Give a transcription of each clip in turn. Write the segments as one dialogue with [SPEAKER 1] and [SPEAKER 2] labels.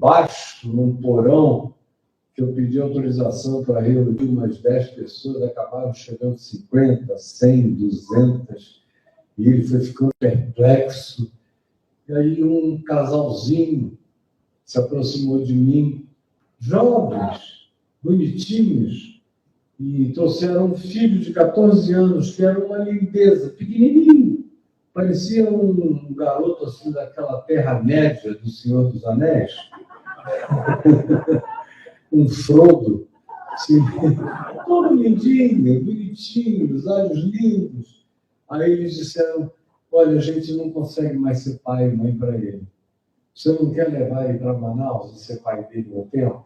[SPEAKER 1] embaixo, num porão, que eu pedi autorização para reunir umas 10 pessoas, acabaram chegando 50, 100, 200, e ele foi ficando perplexo. E aí um casalzinho se aproximou de mim, jovens, bonitinhos, e trouxeram um filho de 14 anos, que era uma lindeza, pequenininho, parecia um garoto assim daquela Terra-média do Senhor dos Anéis, um Frodo, assim, todo lindinho, bonitinho, os olhos lindos. Aí eles disseram, olha, a gente não consegue mais ser pai e mãe para ele. Você não quer levar ele para Manaus e ser pai dele no tempo?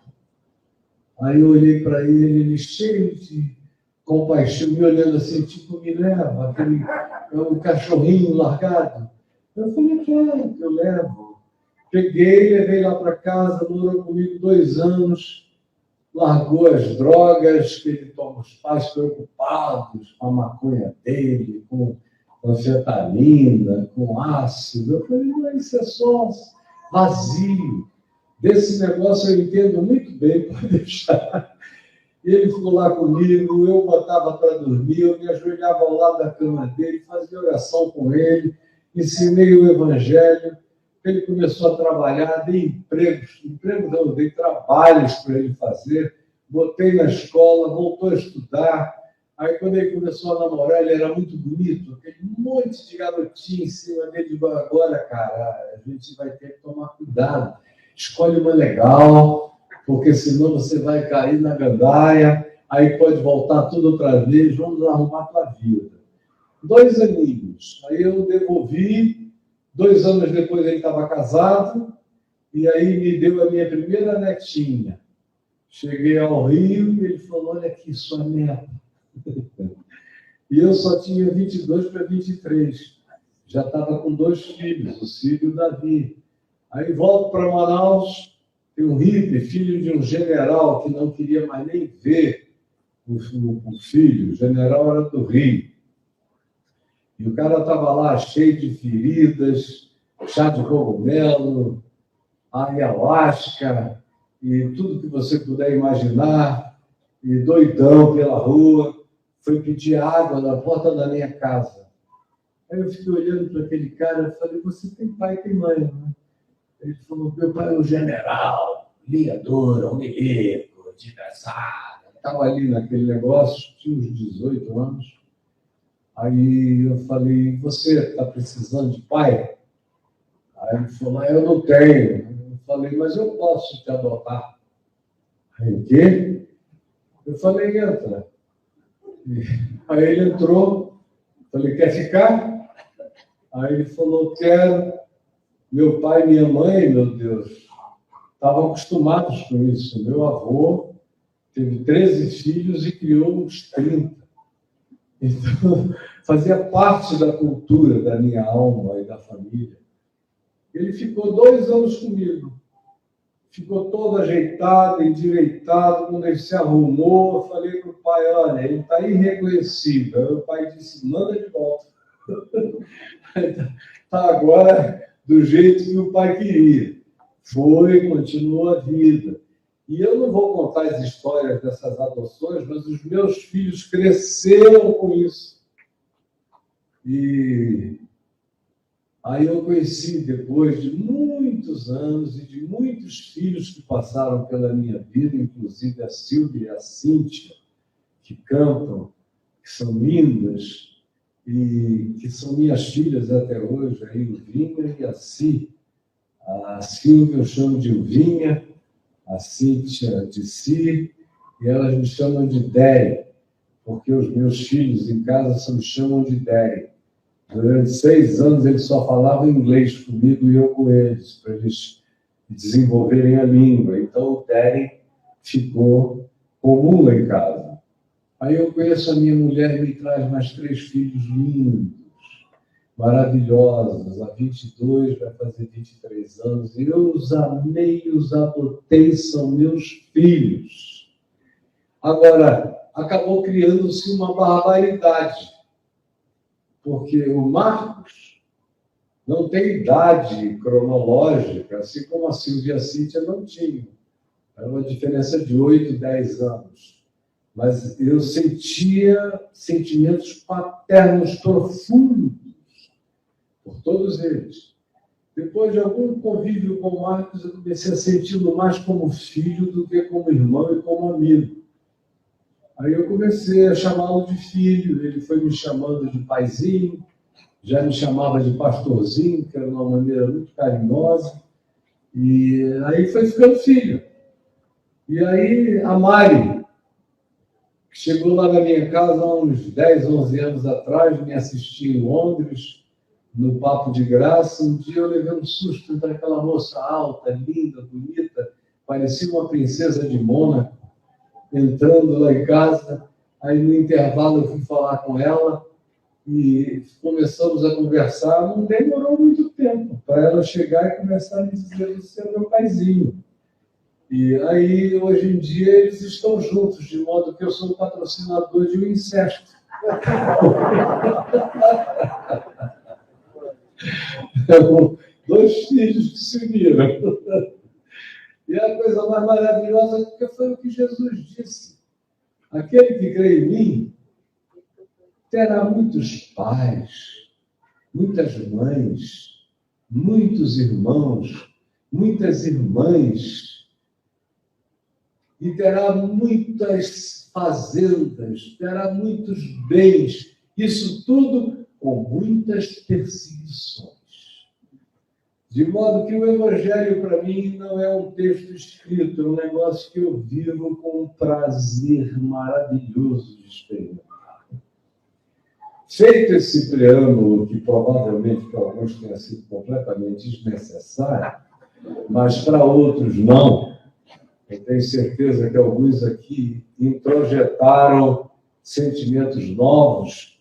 [SPEAKER 1] Aí eu olhei para ele cheio de compaixão, me olhando assim, tipo, me leva, aquele um cachorrinho largado. Eu falei, claro que eu levo. Peguei, levei lá para casa, morou comigo 2 anos, largou as drogas, que ele toma, os pais preocupados com a maconha dele, com anfetamina, com ácido. Eu falei, não, isso é só vazio. Desse negócio eu entendo muito bem, pode deixar. E ele ficou lá comigo, eu botava para dormir, eu me ajoelhava ao lado da cama dele, fazia oração com ele, ensinei o evangelho. Ele começou a trabalhar, dei dei trabalhos para ele fazer, botei na escola, voltou a estudar. Aí, quando ele começou a namorar, ele era muito bonito, aquele monte de garotinha em cima dele. Agora, cara, a gente vai ter que tomar cuidado. Escolhe uma legal, porque senão você vai cair na gandaia, aí pode voltar tudo outra vez, vamos arrumar a tua vida. 2 aninhos. Aí eu devolvi, 2 anos depois ele estava casado, e aí me deu a minha primeira netinha. Cheguei ao Rio e ele falou, olha aqui, sua neta. E eu só tinha 22 para 23. Já estava com 2 filhos, o Cílio e o Davi. Aí volto para Manaus, tem um hippie, filho de um general que não queria mais nem ver o filho. O general era do Rio. E o cara estava lá cheio de feridas, chá de cogumelo, ayahuasca e tudo que você puder imaginar, e doidão pela rua. Foi pedir água na porta da minha casa. Aí eu fiquei olhando para aquele cara e falei, você tem pai e tem mãe, né? Ele falou, meu pai é um general, linha dura, um milico, desgraçado. Estava ali naquele negócio, tinha uns 18 anos. Aí eu falei, você está precisando de pai? Aí ele falou, eu não tenho. Eu falei, mas eu posso te adotar. Aí o quê? Eu falei, entra. Aí ele entrou, falei, quer ficar? Aí ele falou, quero. Meu pai e minha mãe, meu Deus, estavam acostumados com isso. Meu avô teve 13 filhos e criou uns 30. Então, fazia parte da cultura da minha alma e da família. Ele ficou 2 anos comigo. Ficou todo ajeitado, endireitado. Quando ele se arrumou, eu falei para o pai, olha, ele está irreconhecível. Aí o pai disse, manda de volta. Está agora do jeito que o pai queria. Foi, continuou a vida. E eu não vou contar as histórias dessas adoções, mas os meus filhos cresceram com isso. E aí eu conheci, depois de muitos anos e de muitos filhos que passaram pela minha vida, inclusive a Silvia e a Cíntia, que cantam, que são lindas, e que são minhas filhas até hoje, a Ilvinha e a Si. A Silvia eu chamo de Ilvinha, a Cíntia de Si, e elas me chamam de Déi, porque os meus filhos em casa só me chamam de Déi. Durante 6 anos eles só falavam inglês comigo e eu com eles, para eles desenvolverem a língua. Então o Déi ficou comum lá em casa. Aí eu conheço a minha mulher e me traz mais 3 filhos lindos, maravilhosos. A 22 vai fazer 23 anos. Eu os amei, os adotei, são meus filhos. Agora, acabou criando-se uma barbaridade, porque o Marcos não tem idade cronológica, assim como a Silvia e a Cíntia não tinham. Era uma diferença de 8, 10 anos. Mas eu sentia sentimentos paternos profundos por todos eles. Depois de algum convívio com o Marcos, eu comecei a senti-lo mais como filho do que como irmão e como amigo. Aí eu comecei a chamá-lo de filho, ele foi me chamando de paizinho, já me chamava de pastorzinho, que era uma maneira muito carinhosa, e aí foi ficando filho. E aí a Mari, que chegou lá na minha casa há uns 10, 11 anos atrás, me assistia em Londres, no Papo de Graça. Um dia eu levei um susto daquela moça alta, linda, bonita, parecia uma princesa de Mônaco, entrando lá em casa. Aí no intervalo eu fui falar com ela e começamos a conversar. Não demorou muito tempo para ela chegar e começar a me dizer: você é meu paizinho. E aí, hoje em dia, eles estão juntos, de modo que eu sou o patrocinador de um incesto. Dois filhos que se uniram. E a coisa mais maravilhosa porque foi o que Jesus disse: aquele que crê em mim terá muitos pais, muitas mães, muitos irmãos, muitas irmãs, e terá muitas fazendas, terá muitos bens, isso tudo com muitas perseguições. De modo que o Evangelho, para mim, não é um texto escrito, é um negócio que eu vivo com um prazer maravilhoso de experimentar. Feito esse preâmbulo, que provavelmente para alguns tenha sido completamente desnecessário, mas para outros não, eu tenho certeza que alguns aqui introjetaram sentimentos novos,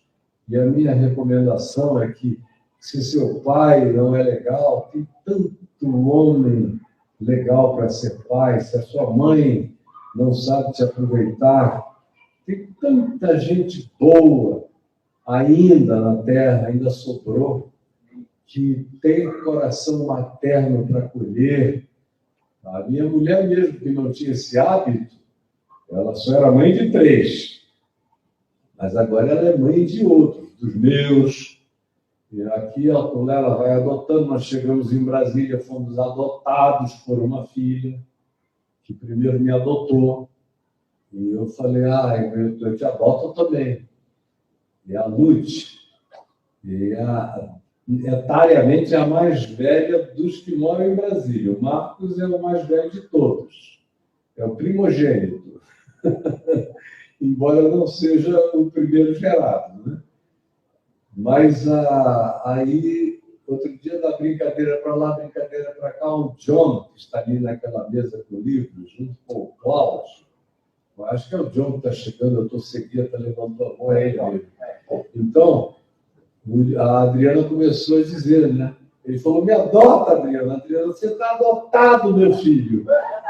[SPEAKER 1] e a minha recomendação é que, se seu pai não é legal, tem tanto homem legal para ser pai, se a sua mãe não sabe te aproveitar, tem tanta gente boa ainda na terra, ainda sobrou, que tem coração materno para acolher. A minha mulher mesmo, que não tinha esse hábito, ela só era mãe de 3, mas agora ela é mãe de outros, dos meus. E aqui ela vai adotando. Nós chegamos em Brasília, fomos adotados por uma filha, que primeiro me adotou. E eu falei: eu te adoto também. E a Lute, etariamente é a mais velha dos que moram em Brasília. O Marcos é o mais velho de todos. É o primogênito. Embora não seja o primeiro gerado, né? Mas aí, outro dia, da brincadeira para lá, brincadeira para cá, o John, que está ali naquela mesa com o livro, junto com o Cláudio. Eu acho que é o John que está chegando, eu estou seguindo, está levando a mão, é ele mesmo. Então, a Adriana começou a dizer, né? Ele falou: me adota, Adriana. Adriana, você está adotado, meu filho.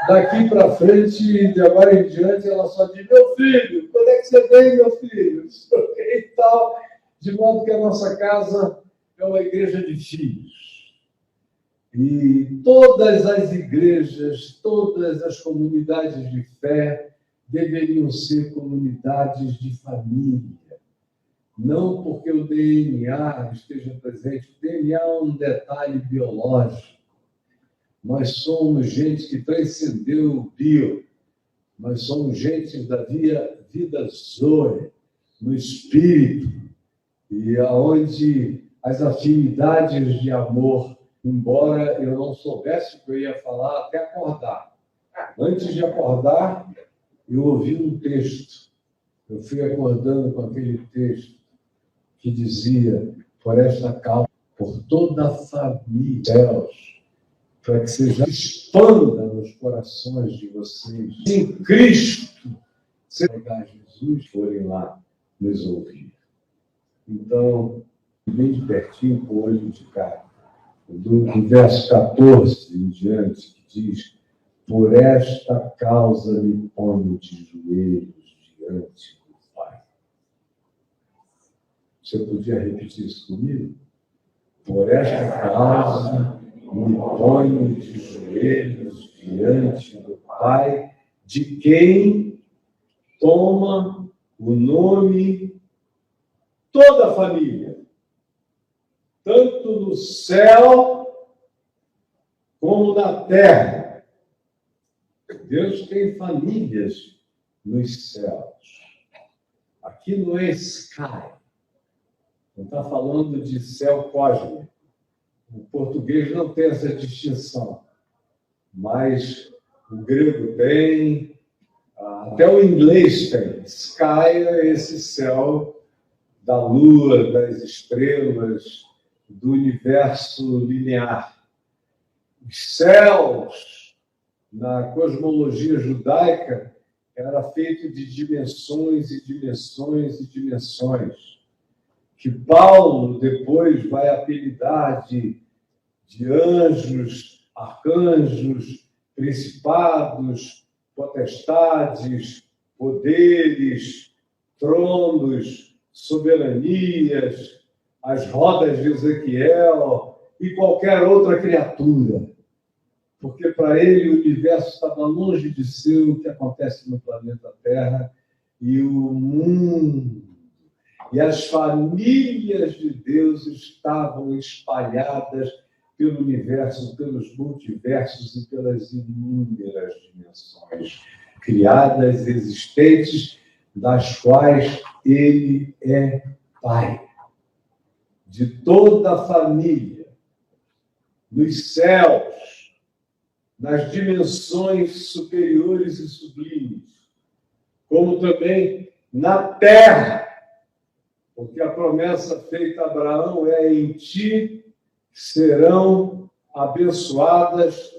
[SPEAKER 1] Daqui para frente, de agora em diante, ela só diz: meu filho, quando é que você vem, meu filho? E tal. De modo que a nossa casa é uma igreja de filhos. E todas as igrejas, todas as comunidades de fé deveriam ser comunidades de família. Não porque o DNA esteja presente. O DNA é um detalhe biológico. Nós somos gente que transcendeu o bio. Nós somos gente da vida zoe, no espírito, e aonde as afinidades de amor, embora eu não soubesse o que eu ia falar até acordar. Antes de acordar, eu ouvi um texto. Eu fui acordando com aquele texto que dizia: por esta causa, por toda a família, Deus, para que seja expanda nos corações de vocês, em Cristo, se pegar Jesus, forem lá nos ouvir. Então, bem de pertinho, com o olho de cara, do verso 14 em diante, que diz: por esta causa me ponho de joelhos diante do Pai. Você podia repetir isso comigo? Por esta causa, me ponho de joelhos diante do Pai, de quem toma o nome toda a família, tanto no céu como na terra. Deus tem famílias nos céus. Aqui não é sky, não está falando de céu cósmico. O português não tem essa distinção, mas o grego tem, até o inglês tem. Sky é esse céu da lua, das estrelas, do universo linear. Os céus, na cosmologia judaica, era feito de dimensões e dimensões e dimensões, que Paulo depois vai apelidar de anjos, arcanjos, principados, potestades, poderes, tronos, soberanias, as rodas de Ezequiel e qualquer outra criatura. Porque para ele o universo estava longe de ser o que acontece no planeta Terra, e o mundo e as famílias de Deus estavam espalhadas pelo universo, pelos multiversos e pelas inúmeras dimensões criadas, existentes, das quais ele é Pai. De toda a família, nos céus, nas dimensões superiores e sublimes, como também na terra, porque a promessa feita a Abraão é: em ti serão abençoadas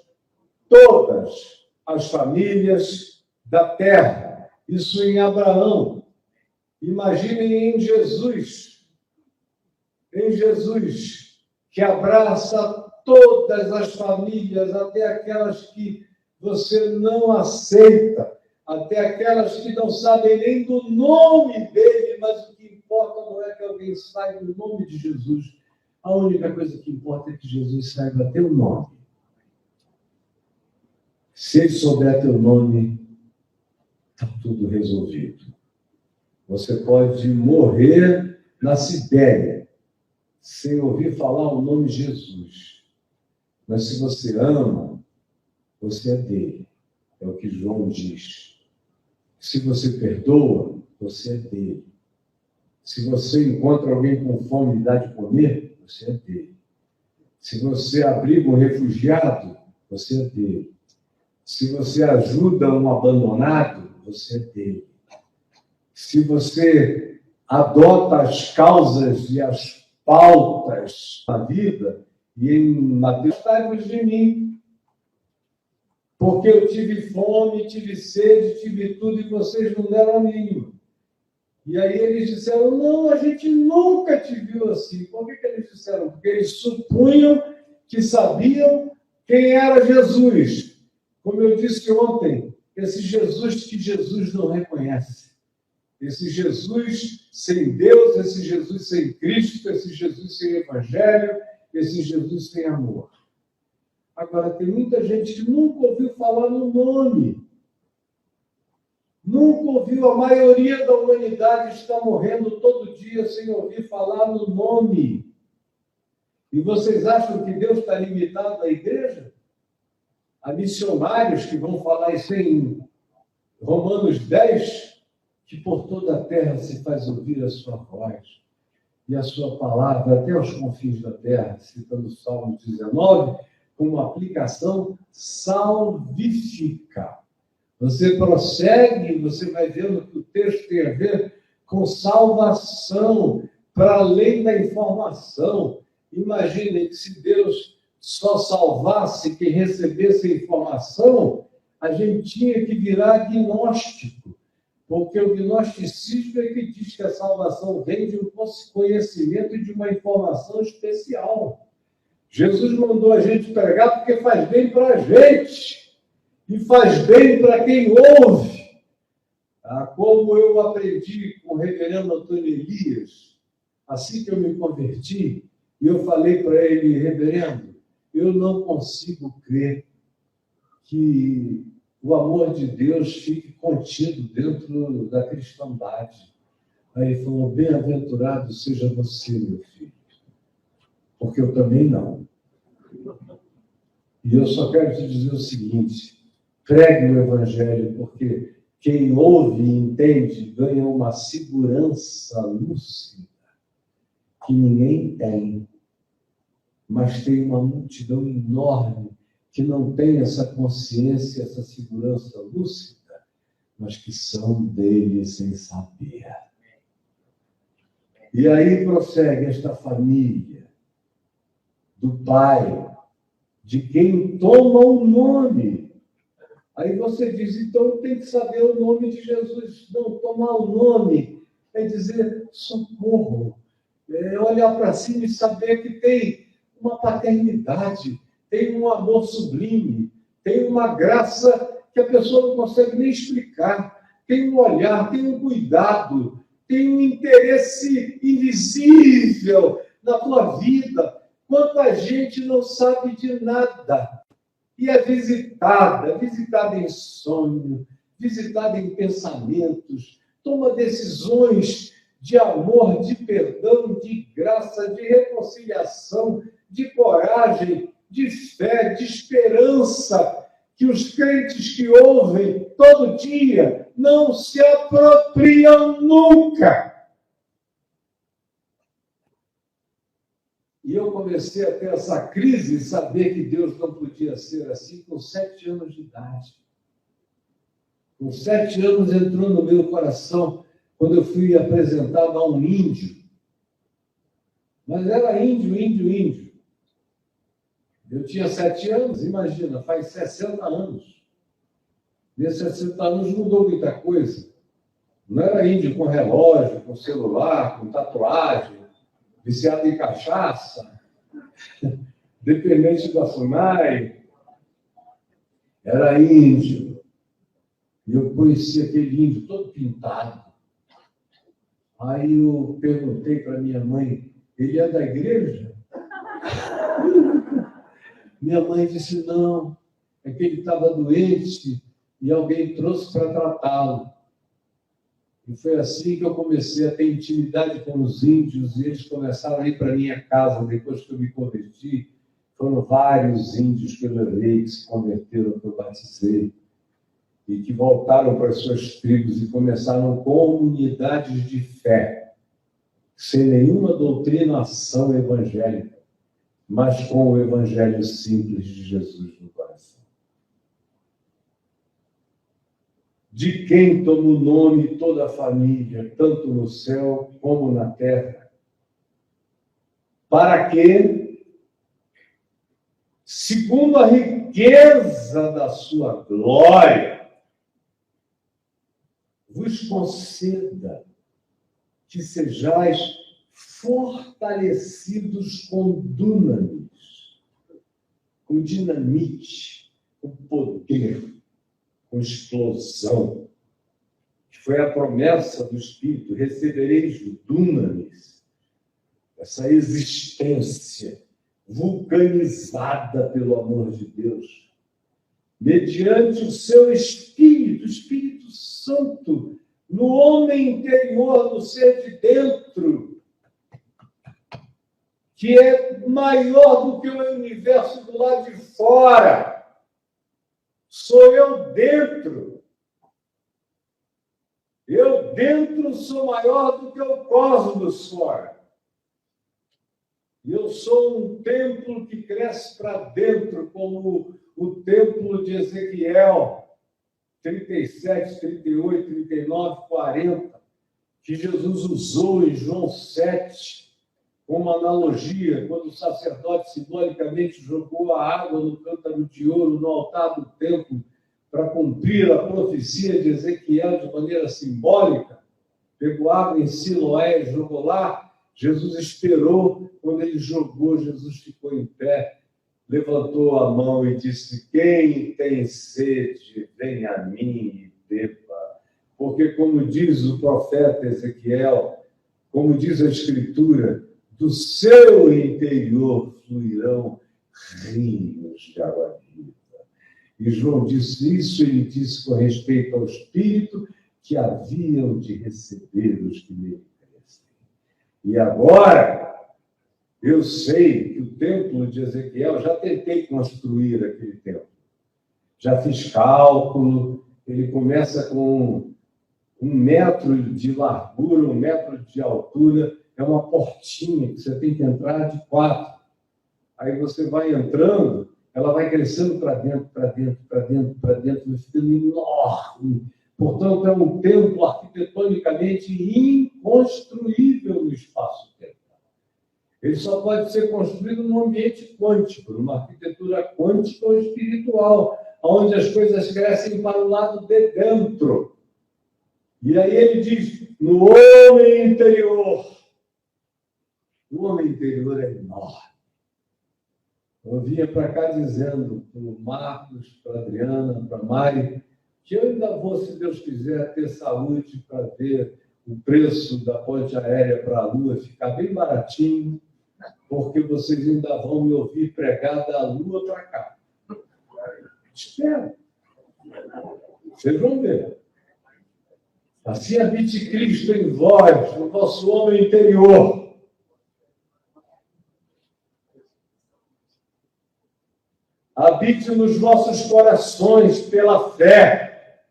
[SPEAKER 1] todas as famílias da terra. Isso em Abraão. Imaginem em Jesus, que abraça todas as famílias, até aquelas que você não aceita, até aquelas que não sabem nem do nome dele, mas o que importa não é que alguém saiba o nome de Jesus. A única coisa que importa é que Jesus saiba teu nome. Se ele souber teu nome, está tudo resolvido. Você pode morrer na Sibéria sem ouvir falar o nome Jesus. Mas se você ama, você é dele. É o que João diz. Se você perdoa, você é dele. Se você encontra alguém com fome e dá de comer, você é dele. Se você abriga um refugiado, você é dele. Se você ajuda um abandonado, você é dele. Se você adota as causas e as pautas da vida, e em Mateus, gostai-vos de mim, porque eu tive fome, tive sede, tive tudo, e vocês não deram a mínima. E aí eles disseram: não, a gente nunca te viu assim. Por que eles disseram? Porque eles supunham que sabiam quem era Jesus. Como eu disse ontem, esse Jesus que Jesus não reconhece. Esse Jesus sem Deus, esse Jesus sem Cristo, esse Jesus sem Evangelho, esse Jesus sem amor. Agora, tem muita gente que nunca ouviu falar no nome. Nunca ouviu, a maioria da humanidade está morrendo todo dia sem ouvir falar no nome. E vocês acham que Deus está limitado à igreja? Há missionários que vão falar isso em Romanos 10, que por toda a terra se faz ouvir a sua voz e a sua palavra até os confins da terra, citando o Salmo 19, como aplicação salvífica. Você prossegue, você vai vendo que o texto tem a ver com salvação, para além da informação. Imaginem que se Deus só salvasse quem recebesse a informação, a gente tinha que virar agnóstico, porque o gnosticismo é que diz que a salvação vem de um conhecimento e de uma informação especial. Jesus mandou a gente pregar porque faz bem para a gente e faz bem para quem ouve. Como eu aprendi com o reverendo Antônio Elias, assim que eu me converti, E eu falei para ele, reverendo, eu não consigo crer que o amor de Deus fique contido dentro da cristandade. Aí ele falou, bem-aventurado seja você, meu filho, porque eu também não. E eu só quero te dizer o seguinte, pregue o evangelho, porque quem ouve e entende ganha uma segurança lúcida que ninguém tem. Mas tem uma multidão enorme que não tem essa consciência, essa segurança lúcida, mas que são dele sem saber. E aí prossegue esta família do pai, de quem toma o nome. Aí você diz, então tem que saber o nome de Jesus. Não, tomar o nome é dizer socorro, é olhar para cima e saber que tem uma paternidade, tem um amor sublime, tem uma graça que a pessoa não consegue nem explicar, tem um olhar, tem um cuidado, tem um interesse invisível na tua vida. Quanta gente não sabe de nada e é visitada em sonho, visitada em pensamentos, toma decisões de amor, de perdão, de graça, de reconciliação, de coragem, de fé, de esperança, que os crentes que ouvem todo dia não se apropriam nunca. E eu comecei a ter essa crise de saber que Deus não podia ser assim com 7 anos de idade. Com 7 anos entrou no meu coração quando eu fui apresentado a um índio. Mas era índio. Eu tinha 7 anos, imagina, faz 60 anos. Nesses 60 anos mudou muita coisa. Não era índio com relógio, com celular, com tatuagem, viciado em cachaça, dependente da FUNAI. Era índio. E eu conheci aquele índio todo pintado. Aí eu perguntei para minha mãe, ele é da igreja? Minha mãe disse, não, é que ele estava doente e alguém trouxe para tratá-lo. E foi assim que eu comecei a ter intimidade com os índios, e eles começaram a ir para minha casa depois que eu me converti. Foram vários índios que eu levei, que se converteram, que eu batizei, e que voltaram para as suas tribos e começaram comunidades de fé, sem nenhuma doutrinação evangélica, mas com o evangelho simples de Jesus no coração. De quem toma o nome toda a família, tanto no céu como na terra, para que, segundo a riqueza da sua glória, vos conceda que sejais fortalecidos com dunamis, com dinamite, com poder, com explosão, que foi a promessa do Espírito, recebereis o dunamis, essa existência vulcanizada pelo amor de Deus, mediante o seu Espírito, Espírito Santo, no homem interior, no ser de dentro, que é maior do que o universo do lado de fora. Sou eu dentro. Eu dentro sou maior do que o cosmos fora. E eu sou um templo que cresce para dentro, como o templo de Ezequiel 37, 38, 39, 40, que Jesus usou em João 7, como analogia, quando o sacerdote simbolicamente jogou a água no cântaro de ouro no altar do templo para cumprir a profecia de Ezequiel de maneira simbólica, pegou água em Siloé e jogou lá. Jesus esperou, quando ele jogou, Jesus ficou em pé, levantou a mão e disse: quem tem sede, vem a mim e beba. Porque, como diz o profeta Ezequiel, como diz a Escritura, do seu interior fluirão rios de água viva. E João disse isso, ele disse com respeito ao Espírito que haviam de receber os que nele crescem. E agora, eu sei que o templo de Ezequiel, já tentei construir aquele templo. Já fiz cálculo, ele começa com 1 metro de largura, 1 metro de altura, é uma portinha que você tem que entrar de 4. Aí você vai entrando, ela vai crescendo para dentro, para dentro, para dentro, para dentro, vai ficando enorme. Portanto, é um templo arquitetonicamente inconstruível no espaço-tempo. Ele só pode ser construído num ambiente quântico, numa arquitetura quântica ou espiritual, onde as coisas crescem para o lado de dentro. E aí ele diz, no homem interior. O homem interior é enorme. Eu vinha para cá dizendo para o Marcos, para a Adriana, para a Mari, que eu ainda vou, se Deus quiser, ter saúde para ver o preço da ponte aérea para a Lua ficar bem baratinho, porque vocês ainda vão me ouvir pregar da Lua para cá. Espero. Vocês vão ver. Assim habite Cristo em vós, no vosso homem interior. Habite nos vossos corações pela fé.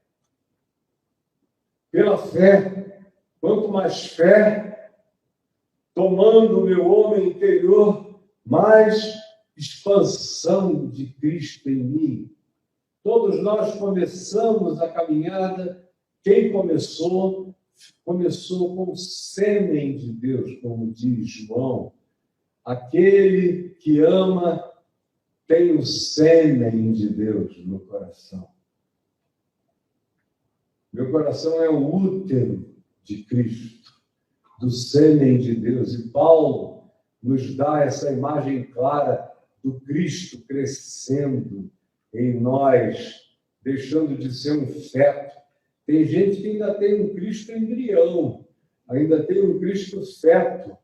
[SPEAKER 1] Pela fé. Quanto mais fé, tomando o meu homem interior, mais expansão de Cristo em mim. Todos nós começamos a caminhada. Quem começou com o sêmen de Deus, como diz João. Aquele que ama tem o sêmen de Deus no coração. Meu coração é o útero de Cristo, do sêmen de Deus. E Paulo nos dá essa imagem clara do Cristo crescendo em nós, deixando de ser um feto. Tem gente que ainda tem um Cristo embrião, ainda tem um Cristo feto,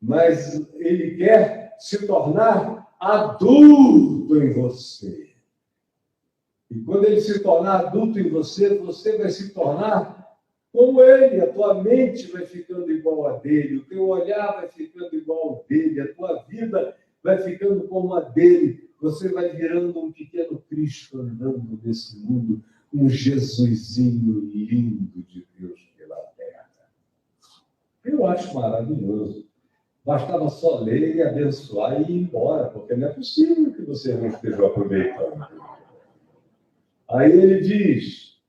[SPEAKER 1] mas ele quer se tornar adulto em você. E quando ele se tornar adulto em você, você vai se tornar como ele. A tua mente vai ficando igual a dele, o teu olhar vai ficando igual ao dele, a tua vida vai ficando como a dele. Você vai virando um pequeno Cristo andando nesse mundo, um Jesusinho lindo de Deus pela terra. Eu acho maravilhoso. Bastava só ler e abençoar e ir embora, porque não é possível que você não esteja aproveitando. Aí ele diz,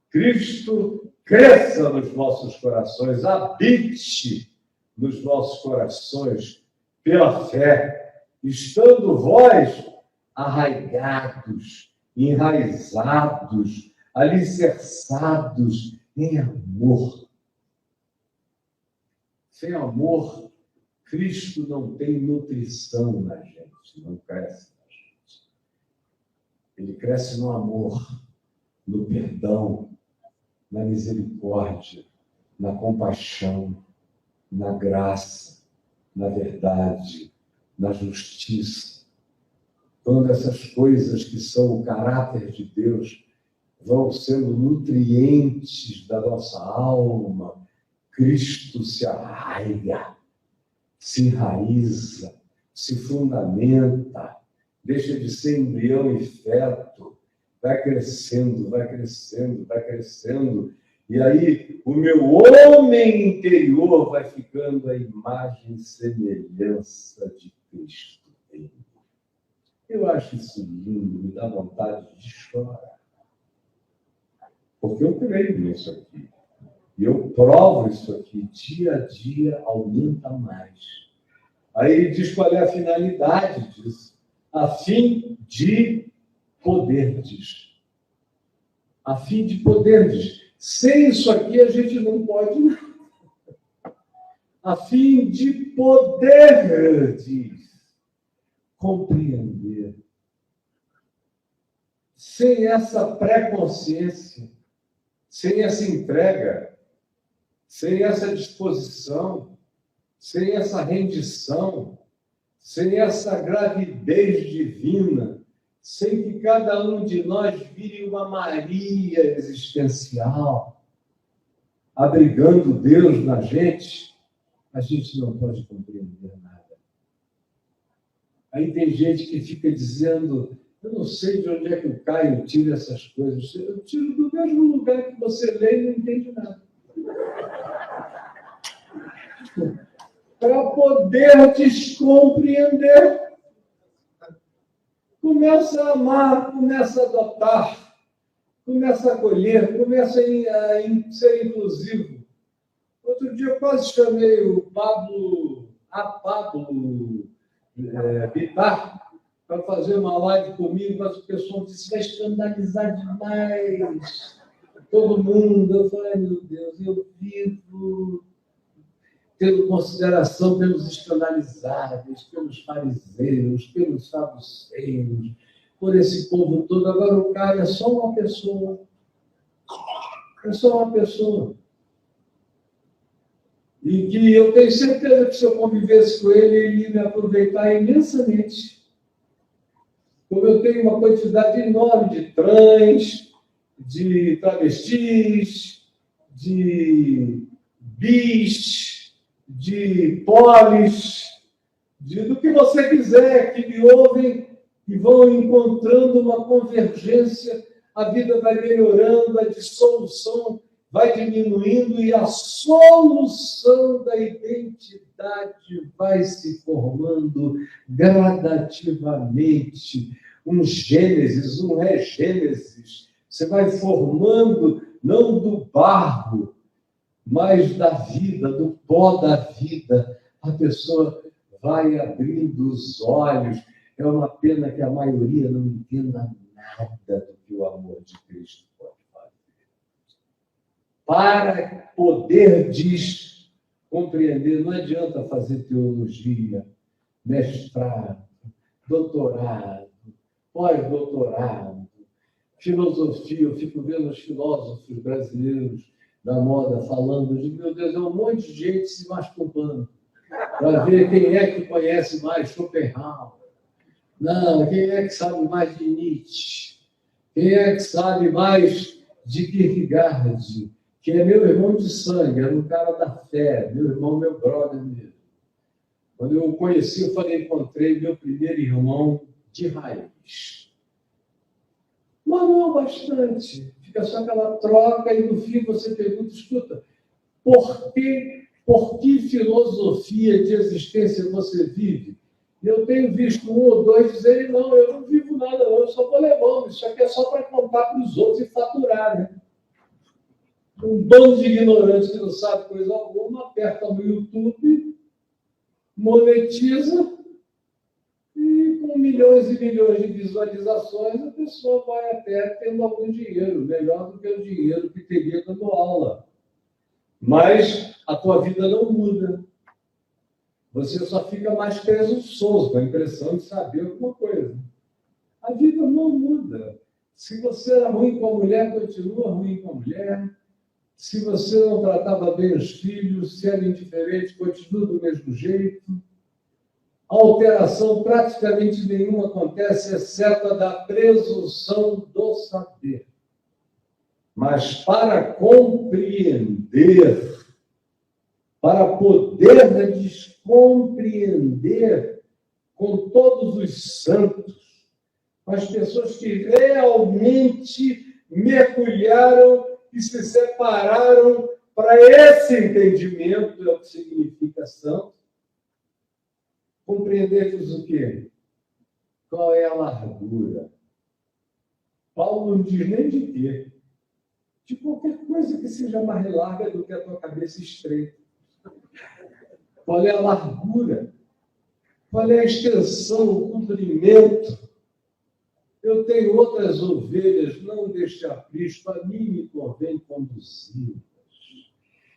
[SPEAKER 1] Cristo cresça nos vossos corações, habite nos vossos corações pela fé, estando vós arraigados, enraizados, alicerçados em amor. Sem amor, Cristo não tem nutrição na gente, não cresce na gente. Ele cresce no amor, no perdão, na misericórdia, na compaixão, na graça, na verdade, na justiça. Quando essas coisas que são o caráter de Deus vão sendo nutrientes da nossa alma, Cristo se arraiga, se enraiza, se fundamenta, deixa de ser embrião e feto, vai crescendo, vai crescendo, vai crescendo. E aí o meu homem interior vai ficando a imagem e semelhança de Cristo em mim. Eu acho isso lindo, me dá vontade de chorar. Porque eu creio nisso aqui. E eu provo isso aqui, dia a dia aumenta mais. Aí ele diz qual é a finalidade disso. A fim de poderdes. A fim de poderdes. Sem isso aqui a gente não pode nada. A fim de poderdes compreender. Sem essa pré-consciência, sem essa entrega, sem essa disposição, sem essa rendição, sem essa gravidez divina, sem que cada um de nós vire uma Maria existencial, abrigando Deus na gente, a gente não pode compreender nada. Aí tem gente que fica dizendo, eu não sei de onde é que o Caio tira essas coisas. Eu tiro do mesmo lugar que você lê e não entende nada. Para poder descompreender. Começa a amar, começa a adotar, começa a acolher, começa a ser inclusivo. Outro dia eu quase chamei o Pablo Bittar para fazer uma live comigo, mas o pessoal disse, vai escandalizar demais todo mundo. Eu falei, meu Deus, eu vivo tendo consideração pelos escandalizáveis, pelos fariseus, pelos saduceus, por esse povo todo. Agora o cara é só uma pessoa. É só uma pessoa. E que eu tenho certeza que se eu convivesse com ele, ele ia me aproveitar imensamente. Como eu tenho uma quantidade enorme de trans, de travestis, de bis, de polis, do que você quiser, que me ouvem e vão encontrando uma convergência, a vida vai melhorando, a dissolução vai diminuindo e a solução da identidade vai se formando gradativamente. Um gênesis, um regênesis. Você vai formando, não do barro, mas da vida, do pó da vida. A pessoa vai abrindo os olhos. É uma pena que a maioria não entenda nada do que o amor de Cristo pode fazer. Para poder compreender, não adianta fazer teologia, mestrado, doutorado, pós-doutorado, filosofia. Eu fico vendo os filósofos brasileiros da moda falando de, meu Deus, é um monte de gente se masturbando para ver quem é que conhece mais Schopenhauer. Não, quem é que sabe mais de Nietzsche? Quem é que sabe mais de Kierkegaard? Que é meu irmão de sangue, era um cara da fé, meu irmão, meu brother mesmo. Quando eu o conheci, eu falei, encontrei meu primeiro irmão de raiz. Mas não bastante. Fica só aquela troca e no fim você pergunta, escuta, por que filosofia de existência você vive? Eu tenho visto um ou dois dizerem, não, eu não vivo nada, não, eu só vou levando, isso aqui é só para contar para os outros e faturar, né? Um bando de ignorantes que não sabe coisa alguma, aperta no YouTube, monetiza, e com milhões e milhões de visualizações, a pessoa vai até tendo algum dinheiro, melhor do que o dinheiro que teria dando aula. Mas a tua vida não muda. Você só fica mais presunçoso, com a impressão de saber alguma coisa. A vida não muda. Se você era ruim com a mulher, continua ruim com a mulher. Se você não tratava bem os filhos, se era indiferente, continua do mesmo jeito. A alteração praticamente nenhuma acontece, exceto a da presunção do saber. Mas para compreender, para poder descompreender com todos os santos, as pessoas que realmente mergulharam e se separaram para esse entendimento, é o que significa santo. Compreendermos o quê? Qual é a largura? Paulo não diz nem de quê. De qualquer coisa que seja mais larga do que a tua cabeça estreita. Qual é a largura? Qual é a extensão, o comprimento? Eu tenho outras ovelhas, não deste aprisco, a mim me convém conduzi-las.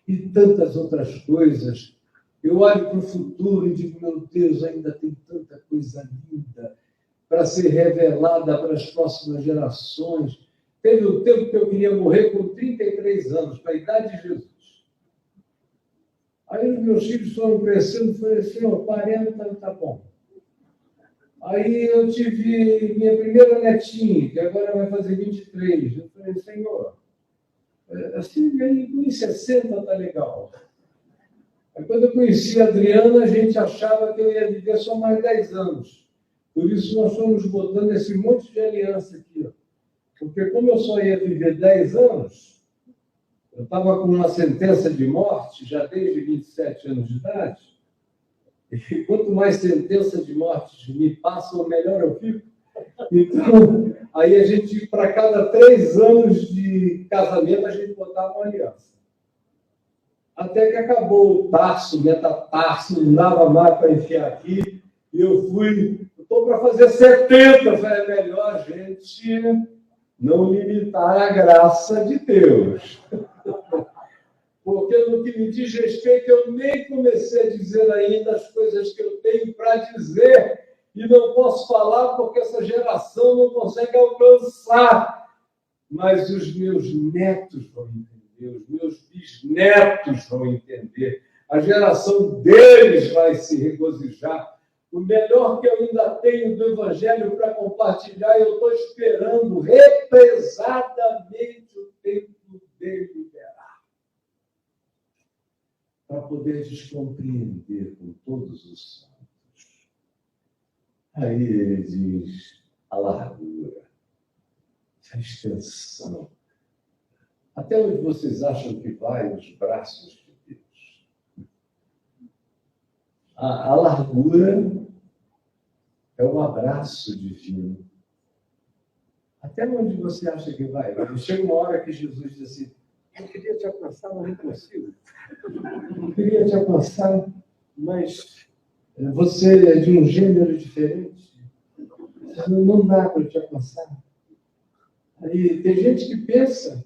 [SPEAKER 1] E tantas outras coisas. Eu olho para o futuro e digo, meu Deus, ainda tem tanta coisa linda para ser revelada para as próximas gerações. Teve um tempo que eu queria morrer com 33 anos, para a idade de Jesus. Aí os meus filhos foram crescendo, falei assim, 40 tá bom. Aí eu tive minha primeira netinha, que agora vai fazer 23. Eu falei, Senhor, assim, aí com 60 tá legal. Aí, quando eu conheci a Adriana, a gente achava que eu ia viver só mais 10 anos. Por isso, nós fomos botando esse monte de aliança aqui. Ó. Porque como eu só ia viver 10 anos, eu estava com uma sentença de morte já desde 27 anos de idade. E quanto mais sentença de morte me passam, melhor eu fico. Então, aí a gente, para cada 3 anos de casamento, a gente botava uma aliança. Até que acabou o tarso, metatarso, não dava mais para enfiar aqui. E eu estou para fazer 70. Eu falei, é melhor a gente não limitar a graça de Deus. Porque no que me diz respeito, eu nem comecei a dizer ainda as coisas que eu tenho para dizer e não posso falar porque essa geração não consegue alcançar. Mas os meus netos vão entender, os meus bisnetos vão entender, a geração deles vai se regozijar. O melhor que eu ainda tenho do Evangelho para compartilhar, eu estou esperando represadamente o tempo dele liberar. Para poder descompreender com todos os santos. Aí ele diz a largura, a extensão. Até onde vocês acham que vai os braços de Deus? A largura é um abraço divino. Até onde você acha que vai? Chega uma hora que Jesus diz assim, eu queria te alcançar, mas não consigo. Eu queria te alcançar, mas você é de um gênero diferente. Não dá para te alcançar. Aí tem gente que pensa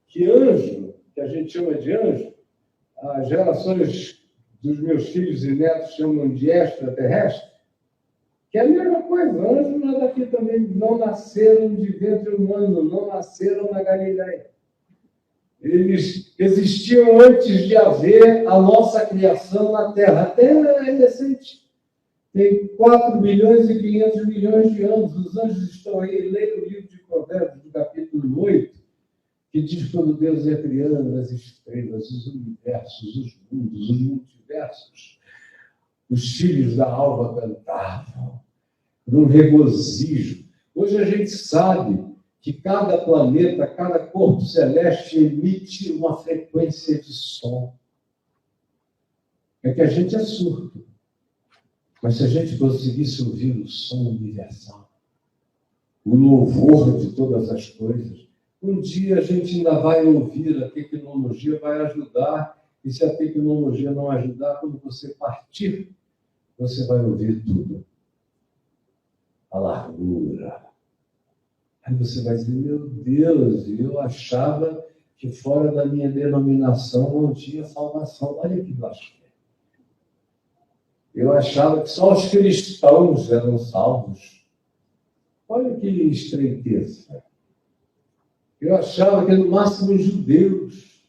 [SPEAKER 1] que anjo, que a gente chama de anjo, as gerações dos meus filhos e netos chamam de extraterrestre, que é a mesma coisa. Anjos lá daqui também não nasceram de ventre humano, não nasceram na Galileia. Eles existiam antes de haver a nossa criação na Terra. A Terra é recente. Tem 4 bilhões e 500 milhões de anos. Os anjos estão aí. Leia o livro de Provérbios, do capítulo 8, que diz quando Deus ia criando as estrelas, os universos, os mundos, os multiversos. Os filhos da alva cantavam, num regozijo. Hoje a gente sabe que cada planeta, cada corpo celeste emite uma frequência de som. É que a gente é surdo. Mas se a gente conseguisse ouvir o som universal, o louvor de todas as coisas, um dia a gente ainda vai ouvir, a tecnologia vai ajudar, e se a tecnologia não ajudar, quando você partir, você vai ouvir tudo. A largura. Aí você vai dizer, meu Deus, eu achava que fora da minha denominação não tinha salvação. Olha que blasfêmia. Eu achava que só os cristãos eram salvos. Olha que estreiteza. Eu achava que no máximo os judeus.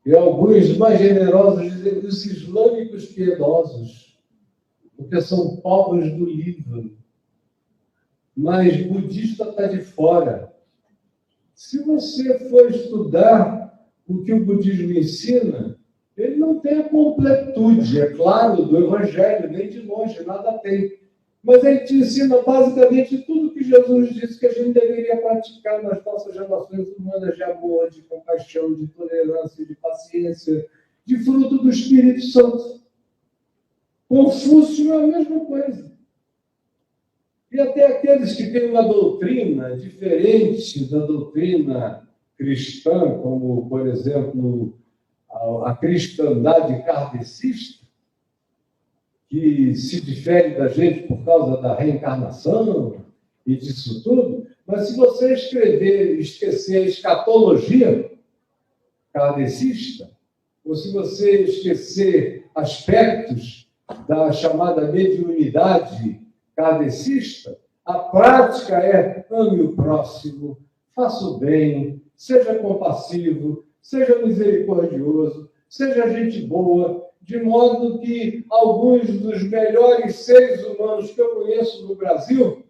[SPEAKER 1] E alguns mais generosos dizem os islâmicos piedosos, porque são povos do Líbano. Mas budista está de fora. Se você for estudar o que o budismo ensina, ele não tem a completude, é claro, do Evangelho, nem de longe, nada tem. Mas ele te ensina basicamente tudo que Jesus disse que a gente deveria praticar nas nossas relações humanas de amor, de compaixão, de tolerância, de paciência, de fruto do Espírito Santo. Confúcio é a mesma coisa. E até aqueles que têm uma doutrina diferente da doutrina cristã, como, por exemplo, a cristandade kardecista, que se difere da gente por causa da reencarnação e disso tudo, mas se você esquecer a escatologia kardecista, ou se você esquecer aspectos da chamada mediunidade kardecista, a prática é ame o próximo, faça o bem, seja compassivo, seja misericordioso, seja gente boa, de modo que alguns dos melhores seres humanos que eu conheço no Brasil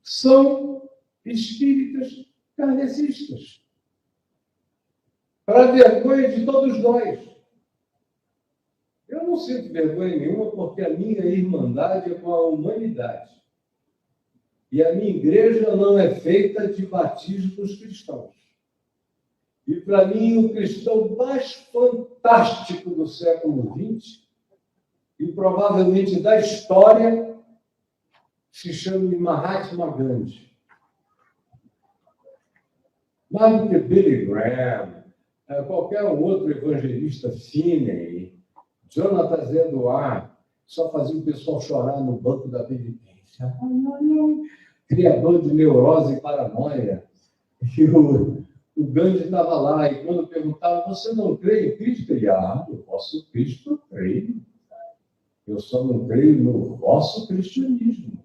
[SPEAKER 1] são espíritas kardecistas. Para a vergonha de todos nós. Eu não sinto vergonha nenhuma, porque a minha irmandade é com a humanidade. E a minha igreja não é feita de batismos cristãos. E, para mim, o cristão mais fantástico do século XX, e provavelmente da história, se chama Mahatma Gandhi. Mais do que Billy Graham, qualquer outro evangelista Finney, Jonathan Edwards, só fazia o pessoal chorar no banco da penitência. Criador de neurose e paranoia. E o Gandhi estava lá, e quando perguntava, você não crê em Cristo? Ele, o vosso Cristo eu creio. Eu só não creio no vosso cristianismo.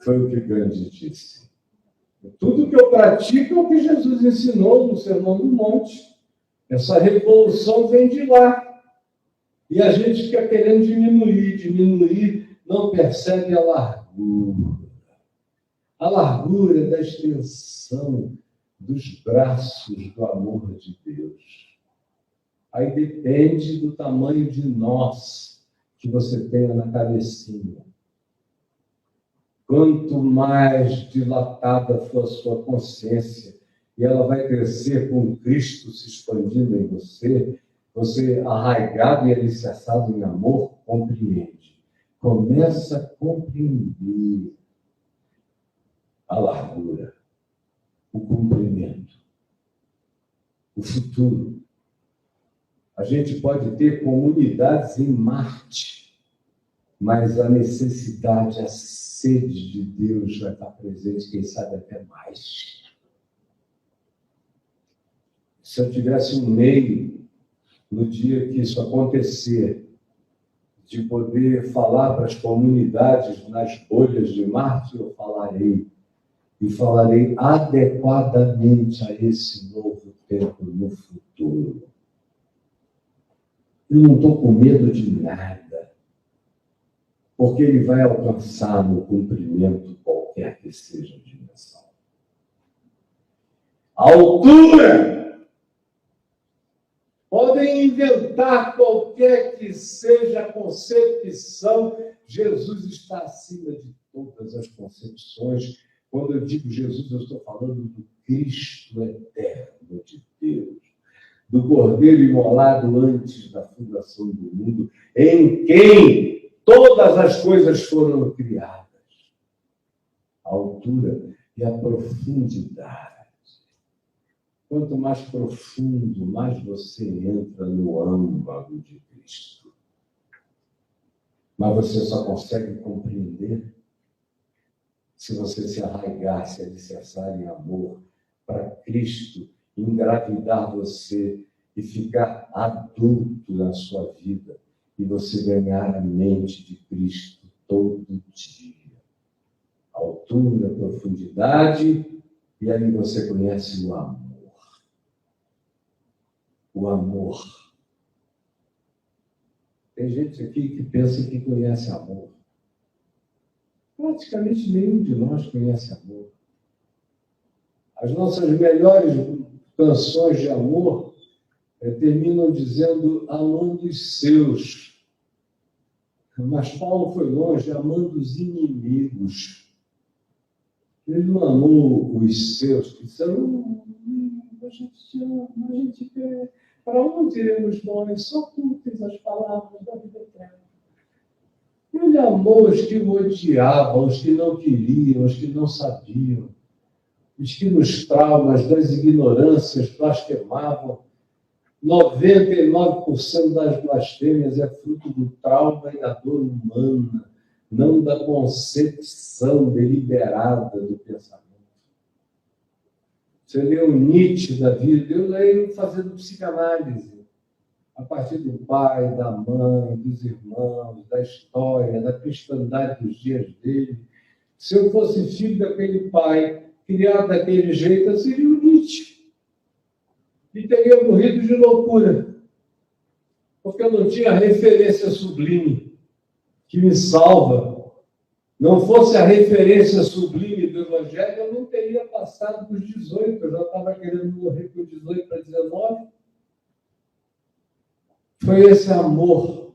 [SPEAKER 1] Foi o que Gandhi disse. Tudo que eu pratico é o que Jesus ensinou no Sermão do Monte. Essa revolução vem de lá. E a gente fica querendo diminuir, não percebe a largura. A largura da extensão dos braços do amor de Deus. Aí depende do tamanho de nós que você tenha na cabecinha. Quanto mais dilatada for a sua consciência, e ela vai crescer com Cristo se expandindo em você, você, arraigado e alicerçado em amor, compreende. Começa a compreender a largura, o comprimento, o futuro. A gente pode ter comunidades em Marte, mas a necessidade, a sede de Deus vai estar presente, quem sabe até mais. Se eu tivesse um meio, no dia que isso acontecer, de poder falar para as comunidades nas bolhas de Marte, eu falarei. E falarei adequadamente a esse novo tempo no futuro. Eu não estou com medo de nada, porque ele vai alcançar no cumprimento qualquer que seja a dimensão. A altura! Podem inventar qualquer que seja a concepção, Jesus está acima de todas as concepções. Quando eu digo Jesus, eu estou falando do Cristo eterno de Deus, do Cordeiro imolado antes da fundação do mundo, em quem todas as coisas foram criadas. A altura e a profundidade. Quanto mais profundo, mais você entra no âmago de Cristo. Mas você só consegue compreender se você se arraigar, se alicerçar em amor para Cristo, engravidar você e ficar adulto na sua vida e você ganhar a mente de Cristo todo dia. Altura, profundidade, e aí você conhece o amor. O amor. Tem gente aqui que pensa que conhece amor. Praticamente nenhum de nós conhece amor. As nossas melhores canções de amor terminam dizendo amando os seus. Mas Paulo foi longe, amando os inimigos. Ele não amou os seus, que disseram, a gente ama, a gente quer. Para onde iremos nós? Só tu tens as palavras da vida eterna. Ele amou os que o odiavam, os que não queriam, os que não sabiam, os que nos traumas das ignorâncias blasfemavam. 99% das blasfêmias é fruto do trauma e da dor humana, não da concepção deliberada do pensamento. Você lê o Nietzsche da vida, eu leio fazendo psicanálise, a partir do pai, da mãe, dos irmãos, da história, da cristandade dos dias dele. Se eu fosse filho daquele pai, criado daquele jeito, eu seria o Nietzsche. E teria morrido de loucura. Porque eu não tinha referência sublime que me salva. Não fosse a referência sublime do Evangelho, eu não teria passado dos 18. Eu já estava querendo morrer com 18 para 19. Foi esse amor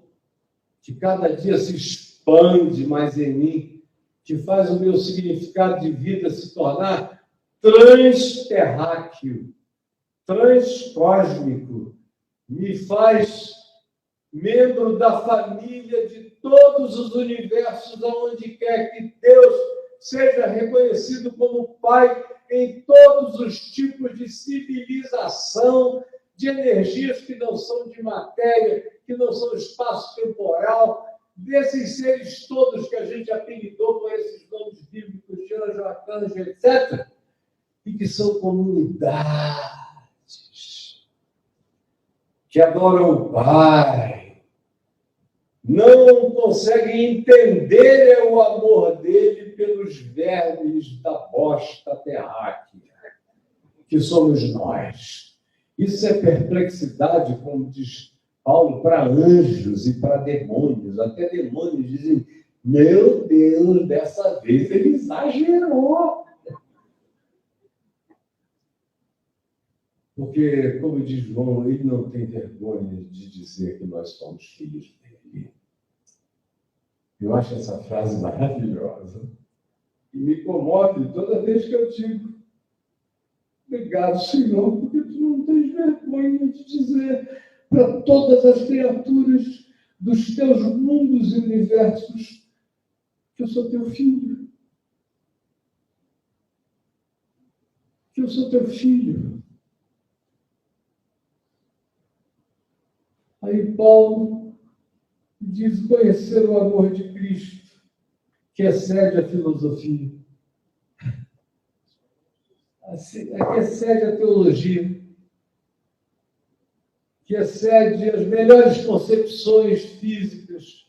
[SPEAKER 1] que cada dia se expande mais em mim, que faz o meu significado de vida se tornar transterráqueo, transcósmico, me faz membro da família de todos os universos, aonde quer que Deus seja reconhecido como Pai em todos os tipos de civilização, de energias que não são de matéria, que não são espaço-temporal, desses seres todos que a gente apelidou com esses nomes bíblicos, de anjo, arcanjo, etc., e que são comunidades que adoram o Pai, não conseguem entender o amor dele pelos vermes da bosta terráquea, que somos nós. Isso é perplexidade, como diz Paulo, para anjos e para demônios. Até demônios dizem, meu Deus, dessa vez ele exagerou. Porque, como diz João, ele não tem vergonha de dizer que nós somos filhos dele. Eu acho essa frase maravilhosa. E me comove toda vez que eu digo, obrigado, Senhor, porque tu não tens vergonha de dizer para todas as criaturas dos teus mundos e universos que eu sou teu filho. Que eu sou teu filho. Aí Paulo diz conhecer o amor de Cristo, que excede a filosofia, que excede a teologia, que excede as melhores concepções físicas,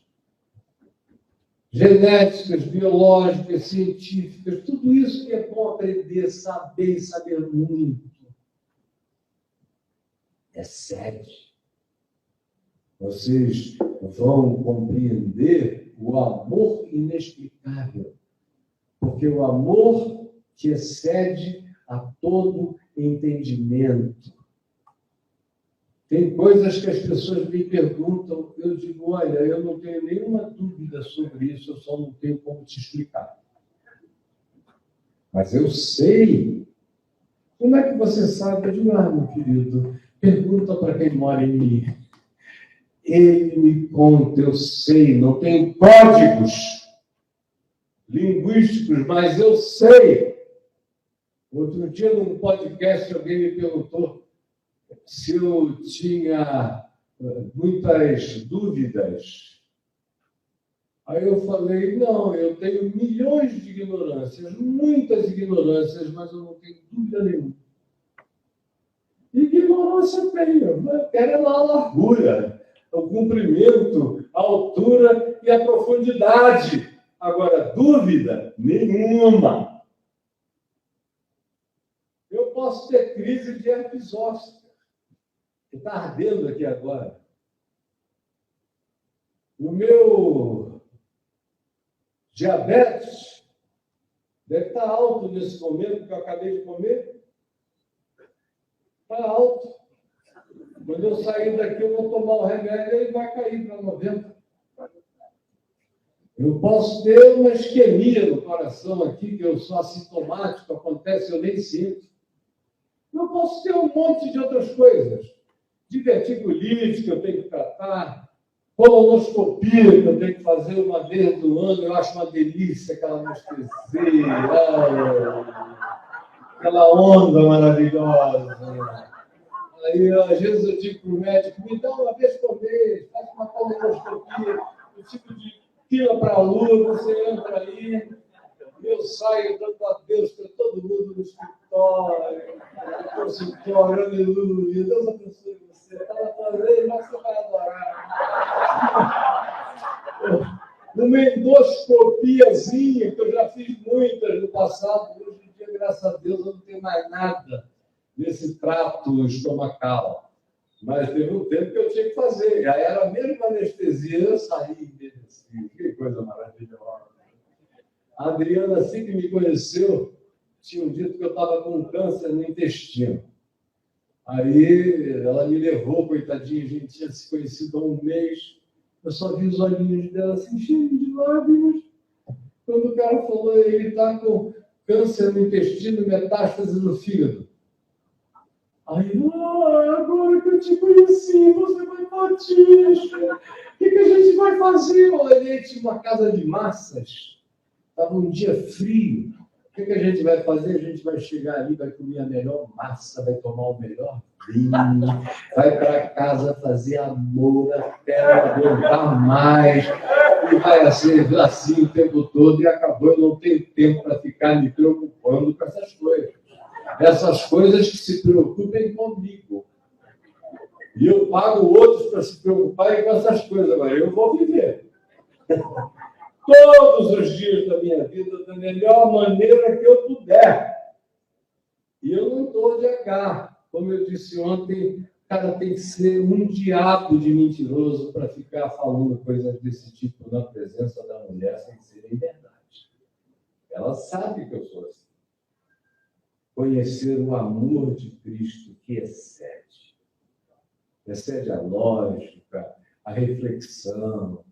[SPEAKER 1] genéticas, biológicas, científicas, tudo isso que é bom aprender, saber e saber muito. Excede. Vocês vão compreender o amor inexplicável, porque o amor que excede a todo entendimento. Tem coisas que as pessoas me perguntam, eu digo, olha, eu não tenho nenhuma dúvida sobre isso, eu só não tenho como te explicar. Mas eu sei. Como é que você sabe? Eu digo, meu querido, pergunta para quem mora em mim. Ele me conta, eu sei, não tenho códigos linguísticos, mas eu sei. Outro dia, num podcast, alguém me perguntou se eu tinha muitas dúvidas. Aí eu falei, não, eu tenho milhões de ignorâncias, muitas ignorâncias, mas eu não tenho dúvida nenhuma. Ignorância eu tenho, eu quero lá a largura, o comprimento, a altura e a profundidade. Agora, dúvida nenhuma. Eu posso ter crise de herpes zoster, que está ardendo aqui agora. O meu diabetes deve estar alto nesse momento que eu acabei de comer. Está alto. Quando eu sair daqui, eu vou tomar o remédio e ele vai cair para 90. Eu posso ter uma isquemia no coração aqui, que eu sou assintomático, acontece, eu nem sinto. Eu posso ter um monte de outras coisas. Diverticulite que eu tenho que tratar, colonoscopia que eu tenho que fazer uma vez no ano, eu acho uma delícia aquela anestesia, aquela onda maravilhosa. Aí, às vezes, eu digo para o médico, me dá uma vez por mês, faz uma colonoscopia, eu fico de fila para a lua, você entra aí, eu saio dando adeus para todo mundo no escritório, no consultório, aleluia, Deus abençoe você, estava fazendo, mas você vai adorar. Uma endoscopiazinha, que eu já fiz muitas no passado, hoje em dia, graças a Deus, eu não tenho mais nada nesse trato estomacal. Mas teve um tempo que eu tinha que fazer. Aí era a mesma anestesia, eu saí envelhecido. Que coisa maravilhosa. A Adriana, assim que me conheceu, tinha dito que eu estava com câncer no intestino. Aí ela me levou, coitadinha, a gente tinha se conhecido há um mês. Eu só vi os olhinhos dela assim, cheios de lágrimas. Quando o cara falou, ele está com câncer no intestino, metástase no fígado. Aí, agora que eu te conheci, você vai partir. O que a gente vai fazer? Eu olhei, tinha uma casa de massas. Estava um dia frio. O que a gente vai fazer? A gente vai chegar ali, vai comer a melhor massa, vai tomar o melhor vinho, vai para casa fazer amor até não aguentar mais, e vai ser assim o tempo todo, e acabou, eu não tenho tempo para ficar me preocupando com essas coisas. Essas coisas que se preocupem comigo. E eu pago outros para se preocuparem com essas coisas. Agora, eu vou viver todos os dias da minha vida da melhor maneira que eu puder. E eu não estou de H. Como eu disse ontem, o cara tem que ser um diabo de mentiroso para ficar falando coisas desse tipo na presença da mulher sem serem verdade. Ela sabe que eu sou assim. Conhecer o amor de Cristo que excede a lógica, a reflexão.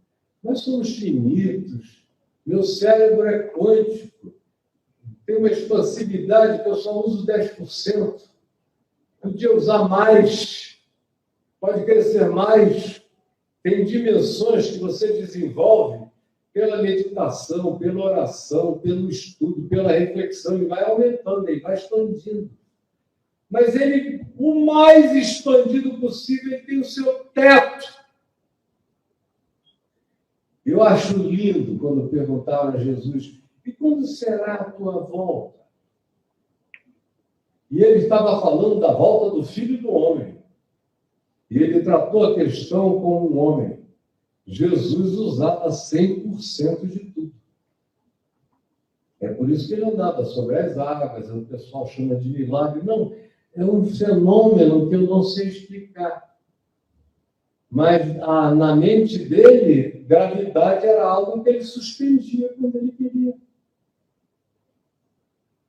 [SPEAKER 1] Nós somos finitos. Meu cérebro é quântico. Tem uma expansividade que eu só uso 10%. Podia usar mais. Pode crescer mais. Tem dimensões que você desenvolve pela meditação, pela oração, pelo estudo, pela reflexão. Ele vai aumentando, ele vai expandindo. Mas ele, o mais expandido possível, ele tem o seu teto. Eu acho lindo quando perguntaram a Jesus, e quando será a tua volta? E ele estava falando da volta do Filho do Homem. E ele tratou a questão como um homem. Jesus usava 100% de tudo. É por isso que ele andava sobre as águas, o pessoal chama de milagre. Não, é um fenômeno que eu não sei explicar. Mas na mente dele, gravidade era algo que ele suspendia quando ele queria.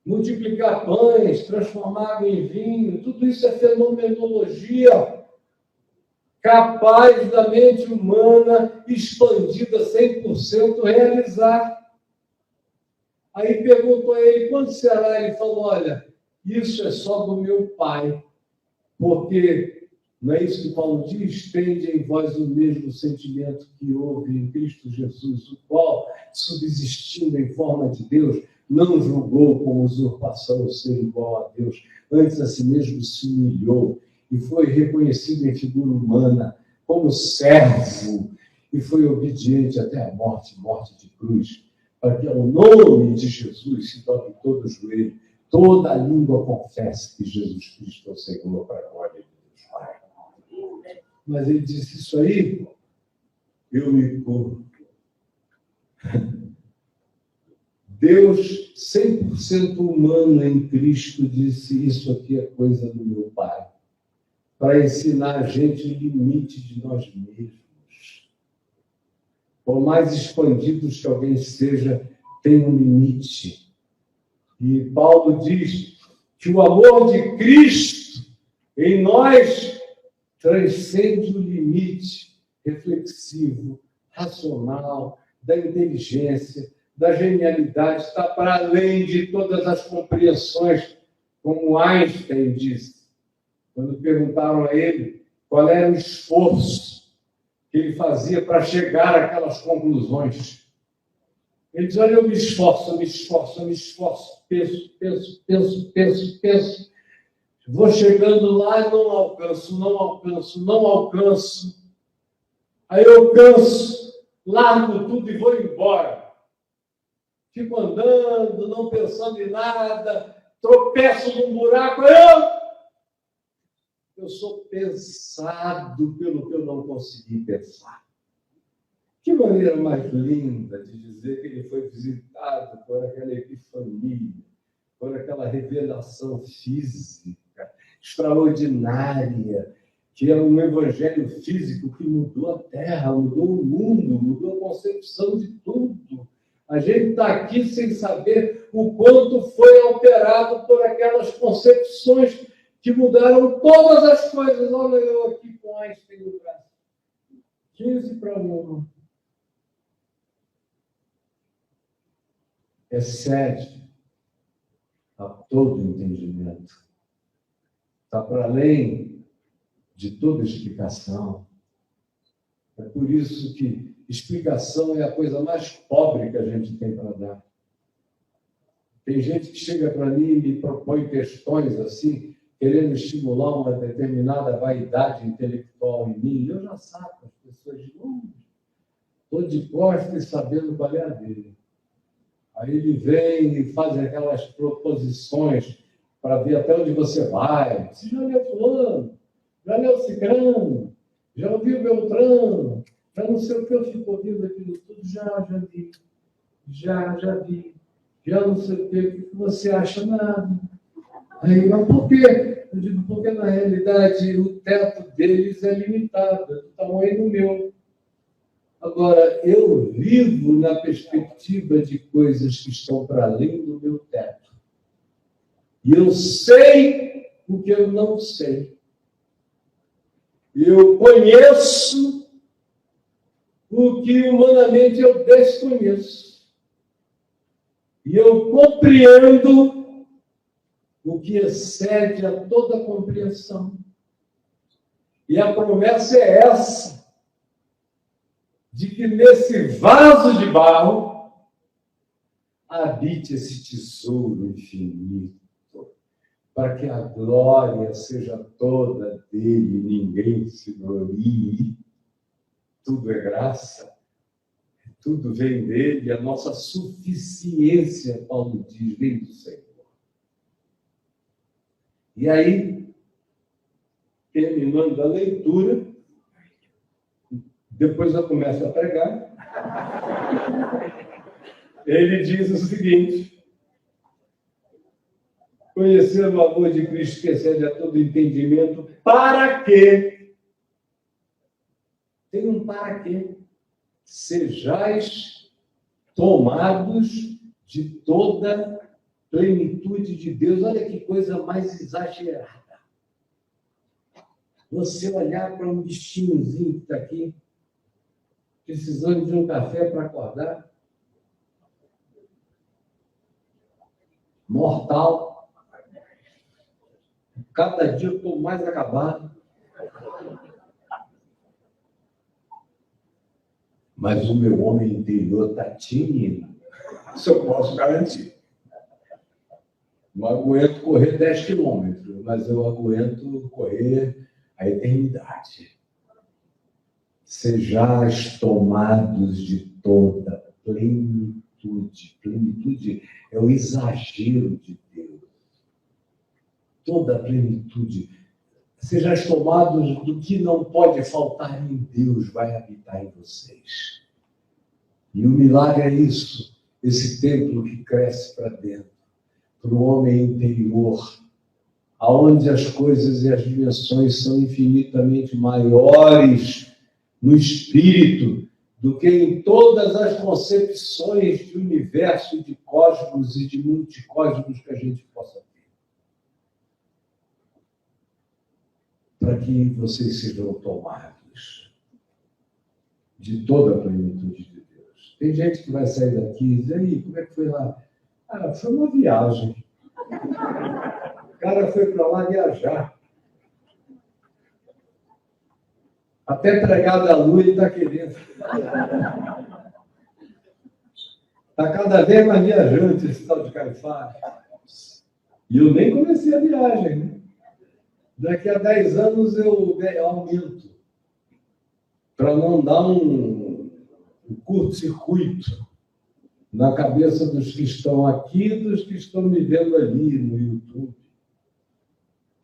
[SPEAKER 1] Multiplicar pães, transformar água em vinho, tudo isso é fenomenologia capaz da mente humana expandida 100% realizar. Aí perguntou a ele, quando será? Ele falou, olha, isso é só do meu Pai, porque não é isso que Paulo diz? Tende em vós o mesmo sentimento que houve em Cristo Jesus, o qual, subsistindo em forma de Deus, não julgou como usurpação ser igual a Deus, antes a si mesmo se humilhou e foi reconhecido em figura humana como servo e foi obediente até a morte de cruz, para que ao nome de Jesus se dobre todo o joelho, toda a língua confesse que Jesus Cristo é o Senhor para a glória de Deus Pai. Mas ele disse isso aí, eu me curvo. Deus, 100% humano em Cristo, disse, isso aqui é coisa do meu Pai, para ensinar a gente o limite de nós mesmos. Por mais expandidos que alguém seja, tem um limite. E Paulo diz que o amor de Cristo em nós transcende o limite reflexivo, racional, da inteligência, da genialidade, está para além de todas as compreensões, como Einstein disse, quando perguntaram a ele qual era o esforço que ele fazia para chegar àquelas conclusões. Ele diz, olha, eu me esforço, penso. Vou chegando lá e não alcanço. Aí eu canso, largo tudo e vou embora. Fico andando, não pensando em nada, tropeço num buraco. Eu sou pensado pelo que eu não consegui pensar. Que maneira mais linda de dizer que ele foi visitado por aquela epifania, por aquela revelação física extraordinária, que é um evangelho físico que mudou a terra, mudou o mundo, mudou a concepção de tudo. A gente está aqui sem saber o quanto foi alterado por aquelas concepções que mudaram todas as coisas. Olha eu aqui com Einstein no braço. 15 para 1. Excede a todo entendimento. Está para além de toda explicação. É por isso que explicação é a coisa mais pobre que a gente tem para dar. Tem gente que chega para mim e me propõe questões assim, querendo estimular uma determinada vaidade intelectual em mim. Eu já saco as pessoas de longe. Estou de costas sabendo qual é a dele. Aí ele vem e faz aquelas proposições para ver até onde você vai. Você já leu fulano? Já leu cicrano? Já ouviu Beltrano? Já não sei o que eu fico ouvindo aquilo tudo. Já vi. Já vi. Já não sei o que você acha nada. Aí, mas por quê? Eu digo, porque na realidade o teto deles é limitado, é do tamanho do meu. Agora, eu vivo na perspectiva de coisas que estão para além do meu teto. E eu sei o que eu não sei. Eu conheço o que humanamente eu desconheço. E eu compreendo o que excede a toda compreensão. E a promessa é essa, de que nesse vaso de barro habite esse tesouro infinito, para que a glória seja toda dele, ninguém se glorie. Tudo é graça, tudo vem dele, a nossa suficiência, Paulo diz, vem do Senhor. E aí, terminando a leitura, depois eu começo a pregar, ele diz o seguinte: conhecer o amor de Cristo que excede a todo entendimento, para que, tem um para que, sejais tomados de toda plenitude de Deus. Olha que coisa mais exagerada. Você olhar para um bichinhozinho que está aqui, precisando de um café para acordar, mortal. Cada dia eu estou mais acabado. Mas o meu homem interior está tímido. Isso eu posso garantir. Não aguento correr 10 quilômetros, mas eu aguento correr a eternidade. Sejais tomados de toda plenitude. Plenitude é o exagero de Deus. Toda plenitude. Sejais tomados do que não pode faltar em Deus, vai habitar em vocês. E o milagre é isso, esse templo que cresce para dentro, para o homem interior, aonde as coisas e as dimensões são infinitamente maiores no espírito do que em todas as concepções de universo, de cosmos e de multicosmos que a gente possa ter. Para que vocês sejam tomados de toda a plenitude de Deus. Tem gente que vai sair daqui e diz, aí, como é que foi lá? Ah, foi uma viagem. O cara foi para lá viajar. Até pregado à lua ele está querendo. Está cada vez mais viajante esse tal de Caifás. E eu nem comecei a viagem, né? Daqui a 10 anos eu aumento. Para não dar um curto-circuito na cabeça dos que estão aqui e dos que estão me vendo ali no YouTube.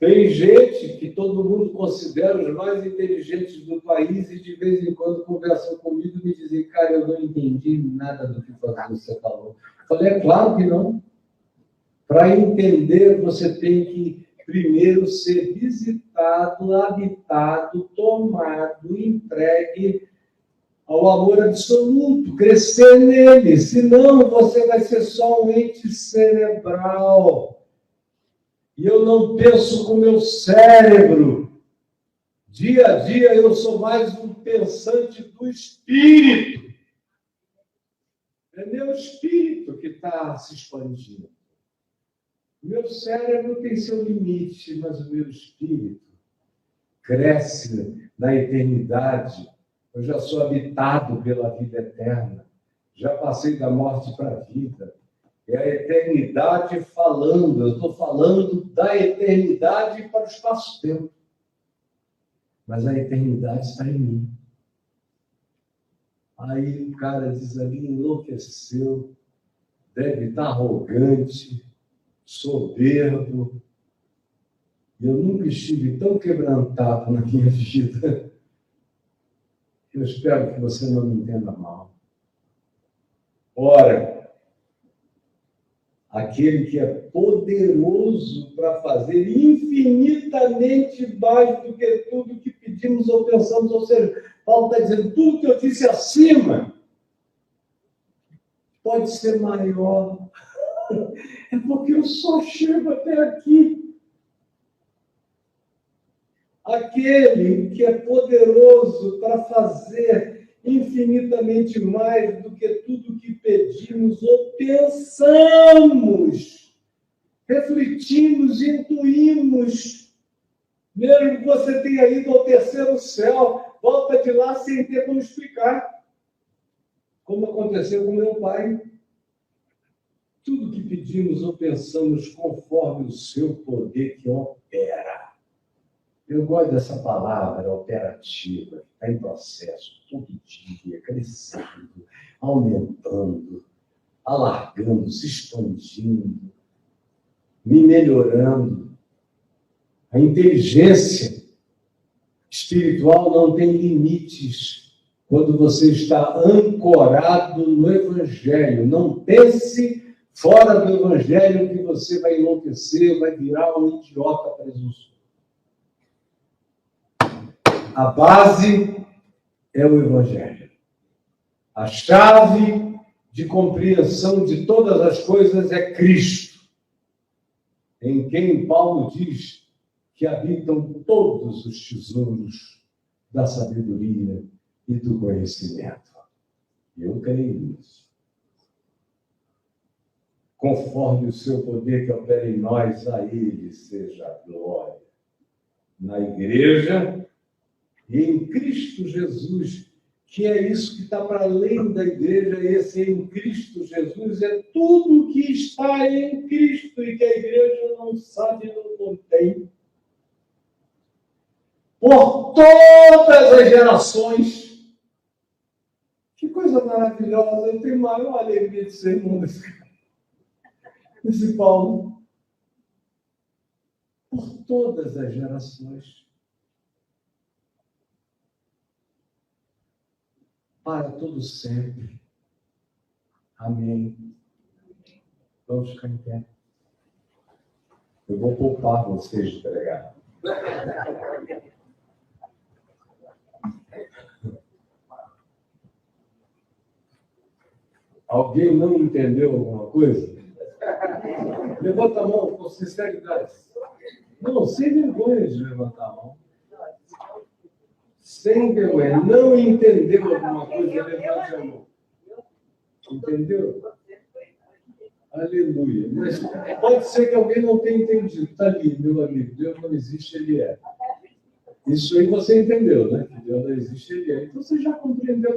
[SPEAKER 1] Tem gente que todo mundo considera os mais inteligentes do país e de vez em quando conversam comigo e me dizem, cara, eu não entendi nada do que você falou. Eu falei, é claro que não. Para entender, você tem que primeiro ser visitado, habitado, tomado, entregue ao amor absoluto, crescer nele. Senão você vai ser só um ente cerebral. E eu não penso com o meu cérebro. Dia a dia eu sou mais um pensante do espírito. É meu espírito que está se expandindo. Meu cérebro tem seu limite, mas o meu espírito cresce na eternidade. Eu já sou habitado pela vida eterna. Já passei da morte para a vida. É a eternidade falando. Eu estou falando da eternidade para o espaço-tempo. Mas a eternidade está em mim. Aí o cara diz ali, enlouqueceu, deve estar arrogante, soberbo. Eu nunca estive tão quebrantado na minha vida. Eu espero que você não me entenda mal. Ora, aquele que é poderoso para fazer infinitamente mais do que tudo que pedimos ou pensamos, ou seja, Paulo está dizendo, tudo que eu disse acima pode ser maior. É porque eu só chego até aqui. Aquele que é poderoso para fazer infinitamente mais do que tudo que pedimos ou pensamos, refletimos, intuímos. Mesmo que você tenha ido ao terceiro céu, volta de lá sem ter como explicar. Como aconteceu com meu pai. Tudo que pedimos ou pensamos conforme o seu poder que opera. Eu gosto dessa palavra operativa, que está em processo, todo dia, crescendo, aumentando, alargando, se expandindo, me melhorando. A inteligência espiritual não tem limites quando você está ancorado no Evangelho. Não pense fora do Evangelho que você vai enlouquecer, vai virar um idiota presunçoso. A base é o Evangelho. A chave de compreensão de todas as coisas é Cristo, em quem Paulo diz que habitam todos os tesouros da sabedoria e do conhecimento. Eu creio nisso. Conforme o seu poder que opera em nós, a Ele seja a glória. Na igreja e em Cristo Jesus, que é isso que está para além da igreja, esse em Cristo Jesus, é tudo que está em Cristo e que a igreja não sabe, não contém. Por todas as gerações. Que coisa maravilhosa, eu tenho maior alegria de ser irmão desse Paulo. Por todas as gerações. Para todo sempre. Amém. Vamos ficar em pé. Eu vou poupar vocês de pregar. Alguém não entendeu alguma coisa? Levanta a mão com sinceridade. Não, sem vergonha de levantar a mão. Sem vergonha. Não entendeu alguma coisa? Levante a mão. Entendeu? Aleluia. Mas pode ser que alguém não tenha entendido. Está ali, meu amigo. Deus não existe, Ele é. Isso aí você entendeu, né? Que Deus não existe, Ele é. Então você já compreendeu